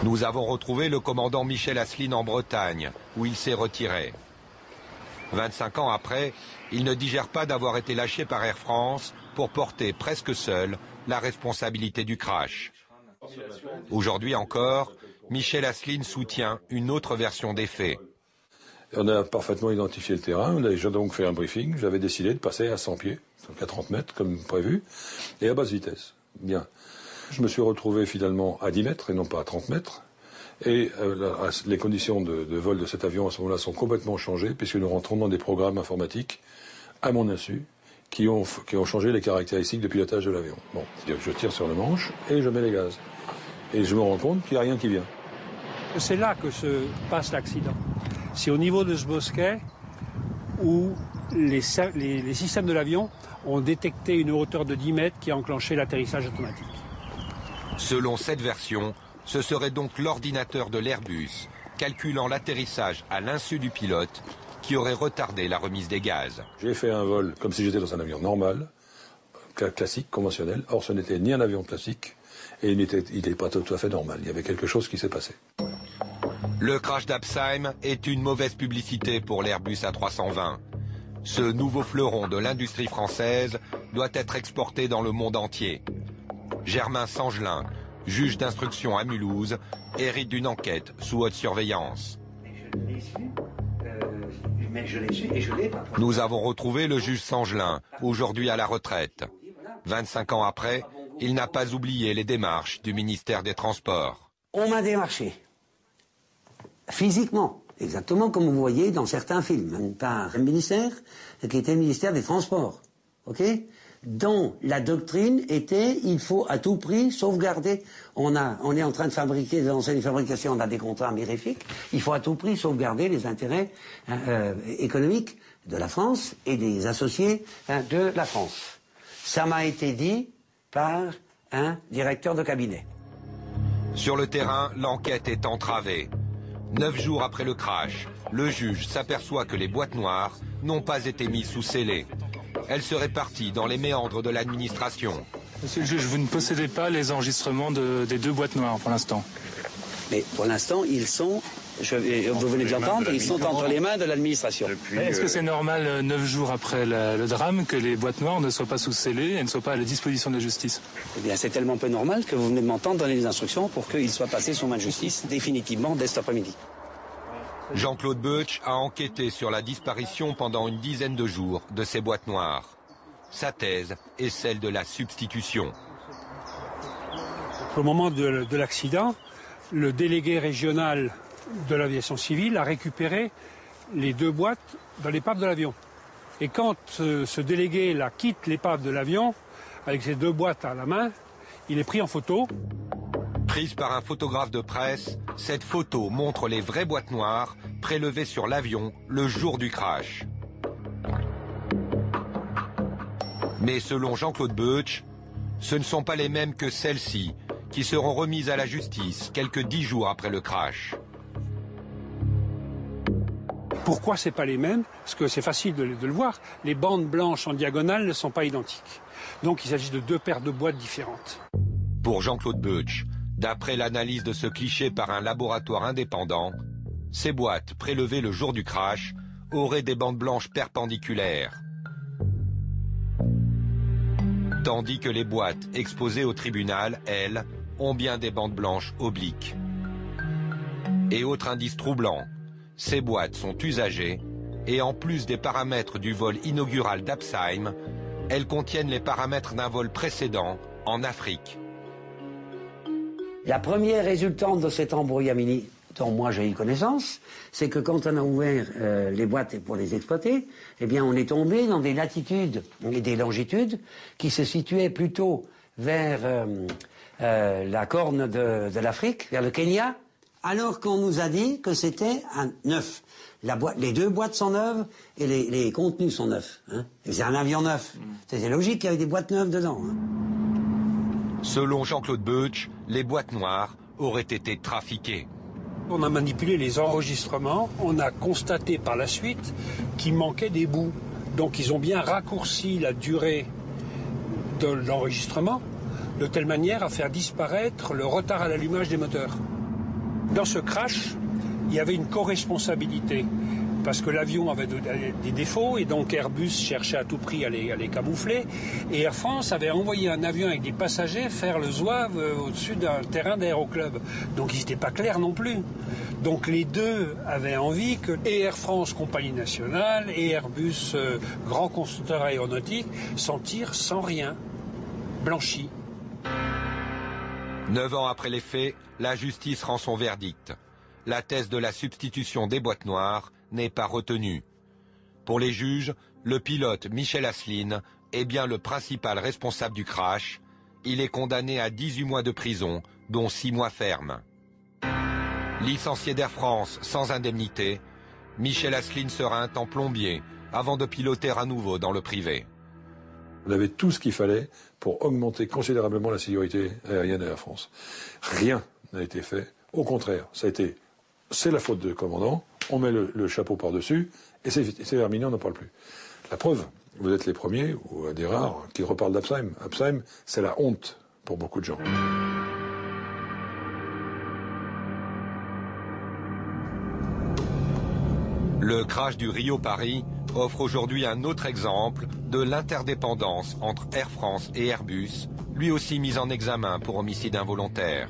Nous avons retrouvé le commandant Michel Asselyne en Bretagne, où il s'est retiré. 25 ans après, il ne digère pas d'avoir été lâché par Air France pour porter presque seul la responsabilité du crash. Aujourd'hui encore, Michel Asselyne soutient une autre version des faits. On a parfaitement identifié le terrain, on a déjà donc fait un briefing, j'avais décidé de passer à 100 pieds, donc à 30 mètres comme prévu, et à basse vitesse. Bien. Je me suis retrouvé finalement à 10 mètres et non pas à 30 mètres. Et les conditions de vol de cet avion à ce moment-là sont complètement changées puisque nous rentrons dans des programmes informatiques, à mon insu, qui ont changé les caractéristiques de pilotage de l'avion. Bon, c'est-à-dire que je tire sur le manche et je mets les gaz. Et je me rends compte qu'il n'y a rien qui vient. C'est là que se passe l'accident. c'est au niveau de ce bosquet où les systèmes de l'avion ont détecté une hauteur de 10 mètres qui a enclenché l'atterrissage automatique. Selon cette version, ce serait donc l'ordinateur de l'Airbus, calculant l'atterrissage à l'insu du pilote, qui aurait retardé la remise des gaz. J'ai fait un vol comme si j'étais dans un avion normal, classique, conventionnel. Or, ce n'était ni un avion classique, et il n'était pas tout à fait normal. Il y avait quelque chose qui s'est passé. Le crash d'Absheim est une mauvaise publicité pour l'Airbus A320. Ce nouveau fleuron de l'industrie française doit être exporté dans le monde entier. Germain Sangelin, juge d'instruction à Mulhouse, hérite d'une enquête sous haute surveillance. Nous avons retrouvé le juge Sangelin, aujourd'hui à la retraite. 25 ans après, il n'a pas oublié les démarches du ministère des Transports. On m'a démarché, physiquement, exactement comme vous voyez dans certains films, par un ministère qui était le ministère des Transports, dont la doctrine était il faut à tout prix sauvegarder. On est en train de fabriquer des enseignes de fabrication, on a des contrats mirifiques, il faut à tout prix sauvegarder les intérêts économiques de la France et des associés de la France. Ça m'a été dit par un directeur de cabinet. Sur le terrain, l'enquête est entravée. 9 jours après le crash, le juge s'aperçoit que les boîtes noires n'ont pas été mises sous scellé. Elles seraient parties dans les méandres de l'administration. Monsieur le juge, vous ne possédez pas les enregistrements des 2 boîtes noires pour l'instant. Mais pour l'instant, ils sont, vous venez de l'entendre, ils sont entre les mains de l'administration. Est-ce que c'est normal, 9 jours après le drame, que les boîtes noires ne soient pas sous scellé et ne soient pas à la disposition de la justice? Eh bien, c'est tellement peu normal que vous venez de m'entendre donner des instructions pour qu'ils soient passés sous main de justice définitivement dès cet après-midi. Jean-Claude Beuch a enquêté sur la disparition pendant une dizaine de jours de ces boîtes noires. Sa thèse est celle de la substitution. Au moment de l'accident, le délégué régional de l'aviation civile a récupéré les 2 boîtes dans l'épave de l'avion. Et quand ce délégué quitte l'épave de l'avion, avec ces 2 boîtes à la main, il est pris en photo. Prise par un photographe de presse, cette photo montre les vraies boîtes noires prélevées sur l'avion le jour du crash. Mais selon Jean-Claude Beuch, ce ne sont pas les mêmes que celles-ci, qui seront remises à la justice quelques 10 jours après le crash. Pourquoi c'est pas les mêmes? Parce que c'est facile de le voir. Les bandes blanches en diagonale ne sont pas identiques. Donc il s'agit de 2 paires de boîtes différentes. Pour Jean-Claude Beuch, d'après l'analyse de ce cliché par un laboratoire indépendant, ces boîtes prélevées le jour du crash auraient des bandes blanches perpendiculaires, tandis que les boîtes exposées au tribunal, elles, ont bien des bandes blanches obliques. Et autre indice troublant, ces boîtes sont usagées et en plus des paramètres du vol inaugural d'Absheim, elles contiennent les paramètres d'un vol précédent en Afrique. La première résultante de cet embrouillamini dont moi j'ai eu connaissance, c'est que quand on a ouvert les boîtes pour les exploiter, eh bien on est tombé dans des latitudes et des longitudes qui se situaient plutôt vers la corne de l'Afrique, vers le Kenya, alors qu'on nous a dit que c'était un neuf. Les 2 boîtes sont neuves et les contenus sont neufs. C'est un avion neuf. C'était logique qu'il y avait des boîtes neuves dedans. Selon Jean-Claude Beuch, les boîtes noires auraient été trafiquées. On a manipulé les enregistrements, on a constaté par la suite qu'il manquait des bouts. Donc ils ont bien raccourci la durée de l'enregistrement de telle manière à faire disparaître le retard à l'allumage des moteurs. Dans ce crash, il y avait une co-responsabilité parce que l'avion avait des défauts et donc Airbus cherchait à tout prix à les camoufler et Air France avait envoyé un avion avec des passagers faire le zouave au-dessus d'un terrain d'aéroclub. Donc ils n'étaient pas clairs non plus. Donc les 2 avaient envie que et Air France, compagnie nationale, et Airbus, grand constructeur aéronautique, s'en tirent sans rien, blanchi. 9 ans après les faits, la justice rend son verdict. La thèse de la substitution des boîtes noires n'est pas retenue. Pour les juges, le pilote Michel Asselyne est bien le principal responsable du crash. Il est condamné à 18 mois de prison, dont 6 mois fermes. Licencié d'Air France sans indemnité, Michel Asselyne sera un temps plombier avant de piloter à nouveau dans le privé. On avait tout ce qu'il fallait pour augmenter considérablement la sécurité aérienne à Air France. Rien n'a été fait. Au contraire, c'est la faute du commandant, on met le chapeau par-dessus, et c'est terminé, on n'en parle plus. La preuve, vous êtes les premiers, ou des rares, qui reparlent d'Absheim. Absheim, c'est la honte pour beaucoup de gens. Le crash du Rio-Paris offre aujourd'hui un autre exemple de l'interdépendance entre Air France et Airbus, lui aussi mis en examen pour homicide involontaire.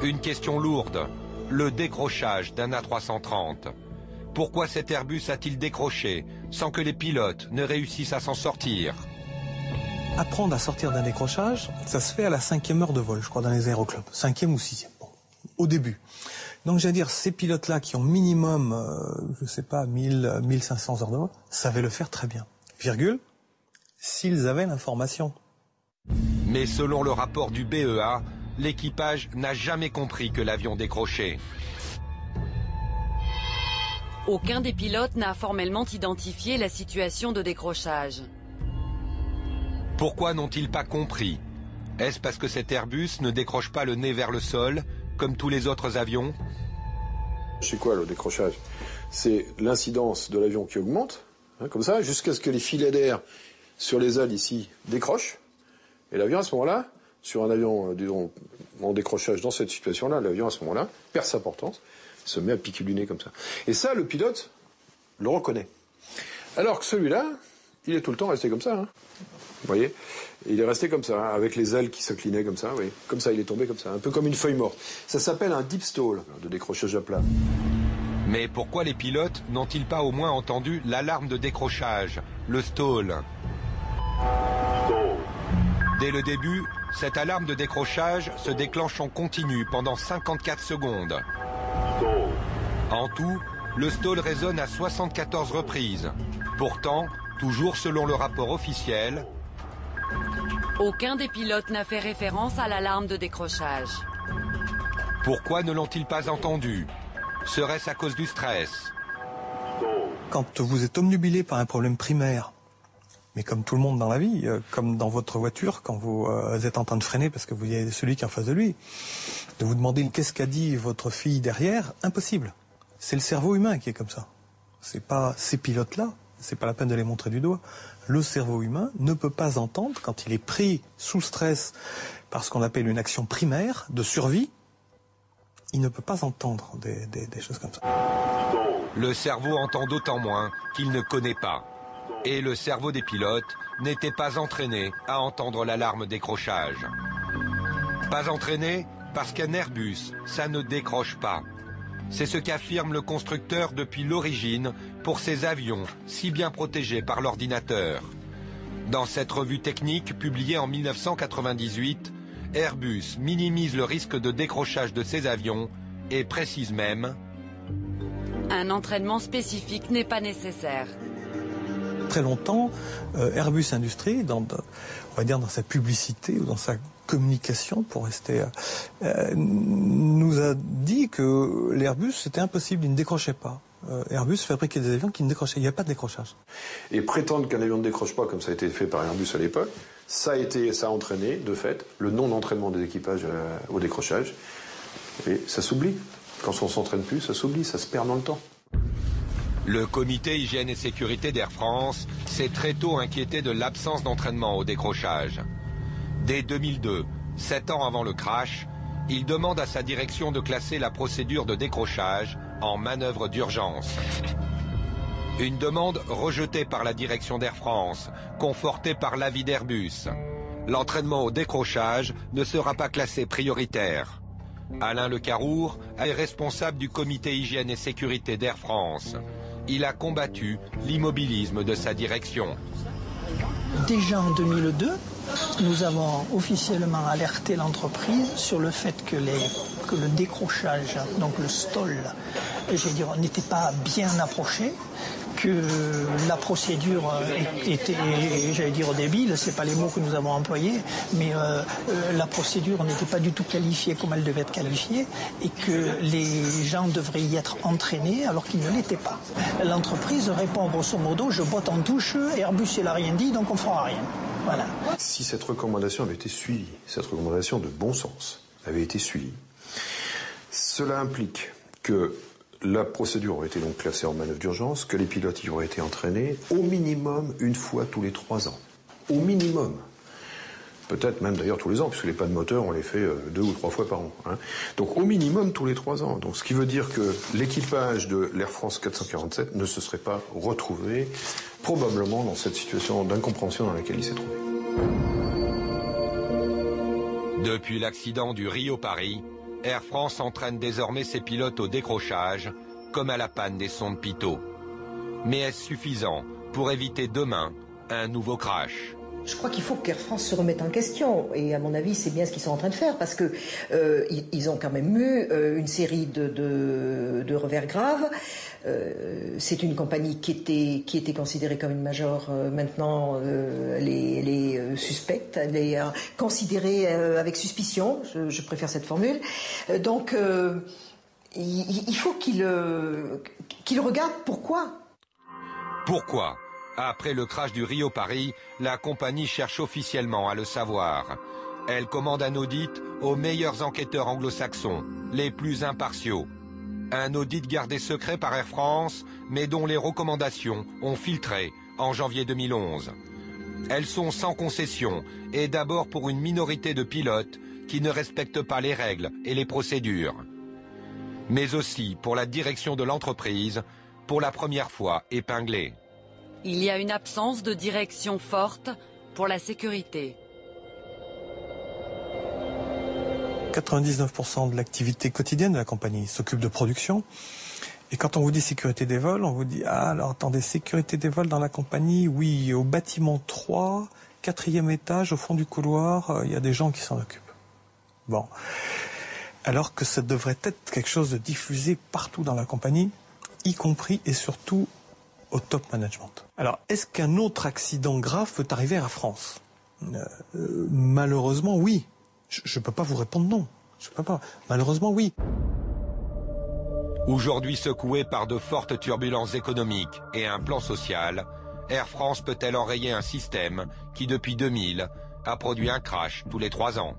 Une question lourde, le décrochage d'un A330. Pourquoi cet Airbus a-t-il décroché sans que les pilotes ne réussissent à s'en sortir? Apprendre à sortir d'un décrochage, ça se fait à la 5e heure de vol, je crois, dans les aéroclubs. 5e ou 6e, bon, au début. Donc, j'allais dire, ces pilotes-là qui ont minimum, je sais pas, 1500 heures de vol, savaient le faire très bien. Virgule, s'ils avaient l'information. Mais selon le rapport du BEA, l'équipage n'a jamais compris que l'avion décrochait. Aucun des pilotes n'a formellement identifié la situation de décrochage. Pourquoi n'ont-ils pas compris? Est-ce parce que cet Airbus ne décroche pas le nez vers le sol, comme tous les autres avions? C'est quoi le décrochage? C'est l'incidence de l'avion qui augmente, hein, comme ça, jusqu'à ce que les filets d'air sur les ailes ici décrochent. Et l'avion, à ce moment-là, sur un avion, disons, en décrochage dans cette situation-là, l'avion, à ce moment-là, perd sa portance, se met à piquer du nez comme ça. Et ça, le pilote le reconnaît. Alors que celui-là, il est tout le temps resté comme ça. Hein. Vous voyez? Il est resté comme ça, hein, avec les ailes qui s'inclinaient comme ça. Oui. Comme ça, il est tombé comme ça, un peu comme une feuille morte. Ça s'appelle un deep stall, de décrochage à plat. Mais pourquoi les pilotes n'ont-ils pas au moins entendu l'alarme de décrochage, le stall? Dès le début, cette alarme de décrochage se déclenche en continu pendant 54 secondes. En tout, le stall résonne à 74 reprises. Pourtant, toujours selon le rapport officiel, aucun des pilotes n'a fait référence à l'alarme de décrochage. Pourquoi ne l'ont-ils pas entendu? Serait-ce à cause du stress? Quand vous êtes omnubilé par un problème primaire, mais comme tout le monde dans la vie, comme dans votre voiture, quand vous êtes en train de freiner parce que vous y avez celui qui est en face de lui, de vous demander qu'est-ce qu'a dit votre fille derrière, impossible. C'est le cerveau humain qui est comme ça. C'est pas ces pilotes-là, c'est pas la peine de les montrer du doigt. Le cerveau humain ne peut pas entendre quand il est pris sous stress par ce qu'on appelle une action primaire de survie. Il ne peut pas entendre des choses comme ça. Le cerveau entend d'autant moins qu'il ne connaît pas. Et le cerveau des pilotes n'était pas entraîné à entendre l'alarme décrochage. Pas entraîné parce qu'un Airbus, ça ne décroche pas. C'est ce qu'affirme le constructeur depuis l'origine pour ses avions si bien protégés par l'ordinateur. Dans cette revue technique publiée en 1998, Airbus minimise le risque de décrochage de ses avions et précise même: un entraînement spécifique n'est pas nécessaire. Très longtemps, Airbus Industrie, on va dire dans sa publicité ou dans sa communication, pour rester, nous a dit que l'Airbus, c'était impossible, il ne décrochait pas. Airbus fabriquait des avions qui ne décrochaient, il n'y a pas de décrochage. Et prétendre qu'un avion ne décroche pas, comme ça a été fait par Airbus à l'époque, ça a entraîné, de fait, le non-entraînement des équipages au décrochage. Et ça s'oublie. Quand on ne s'entraîne plus, ça s'oublie, ça se perd dans le temps. Le comité hygiène et sécurité d'Air France s'est très tôt inquiété de l'absence d'entraînement au décrochage. Dès 2002, 7 ans avant le crash, il demande à sa direction de classer la procédure de décrochage en manœuvre d'urgence. Une demande rejetée par la direction d'Air France, confortée par l'avis d'Airbus. L'entraînement au décrochage ne sera pas classé prioritaire. Alain Lecarour est responsable du comité hygiène et sécurité d'Air France. Il a combattu l'immobilisme de sa direction. Déjà en 2002, nous avons officiellement alerté l'entreprise sur le fait que le décrochage, donc le stall, n'était pas bien approché, que la procédure était, j'allais dire, débile, c'est pas les mots que nous avons employés, mais la procédure n'était pas du tout qualifiée comme elle devait être qualifiée et que les gens devraient y être entraînés alors qu'ils ne l'étaient pas. L'entreprise répond grosso modo, je botte en touche, Airbus il n'a rien dit, donc on ne fera rien. Voilà. Si cette recommandation avait été suivie, cette recommandation de bon sens avait été suivie, cela implique que la procédure aurait été donc classée en manœuvre d'urgence, que les pilotes y auraient été entraînés au minimum une fois tous les 3 ans. Au minimum. Peut-être même d'ailleurs tous les ans, puisque les pannes moteurs, on les fait 2 ou 3 fois par an. Hein. Donc au minimum tous les 3 ans. Donc ce qui veut dire que l'équipage de l'Air France 447 ne se serait pas retrouvé probablement dans cette situation d'incompréhension dans laquelle il s'est trouvé. Depuis l'accident du Rio-Paris, Air France entraîne désormais ses pilotes au décrochage, comme à la panne des sondes Pitot. Mais est-ce suffisant pour éviter demain un nouveau crash ? Je crois qu'il faut qu'Air France se remette en question. Et à mon avis, c'est bien ce qu'ils sont en train de faire parce que ils ont quand même eu une série de revers graves. C'est une compagnie qui était considérée comme une major. Maintenant, elle est suspecte. Elle est considérée avec suspicion. Je préfère cette formule. Donc, il faut qu'il regarde pourquoi. Pourquoi ? Après le crash du Rio-Paris, la compagnie cherche officiellement à le savoir. Elle commande un audit aux meilleurs enquêteurs anglo-saxons, les plus impartiaux. Un audit gardé secret par Air France, mais dont les recommandations ont filtré en janvier 2011. Elles sont sans concession, et d'abord pour une minorité de pilotes qui ne respectent pas les règles et les procédures. Mais aussi pour la direction de l'entreprise, pour la première fois épinglée. Il y a une absence de direction forte pour la sécurité. 99% de l'activité quotidienne de la compagnie s'occupe de production. Et quand on vous dit sécurité des vols, on vous dit « Ah, alors attendez, sécurité des vols dans la compagnie, oui, au bâtiment 3, 4e étage, au fond du couloir, il y a des gens qui s'en occupent. » Bon. Alors que ça devrait être quelque chose de diffusé partout dans la compagnie, y compris et surtout au top management. Alors, est-ce qu'un autre accident grave peut arriver à Air France ? Malheureusement, oui. Je ne peux pas vous répondre non. Je peux pas. Malheureusement, oui. Aujourd'hui secouée par de fortes turbulences économiques et un plan social, Air France peut-elle enrayer un système qui, depuis 2000, a produit un crash tous les 3 ans ?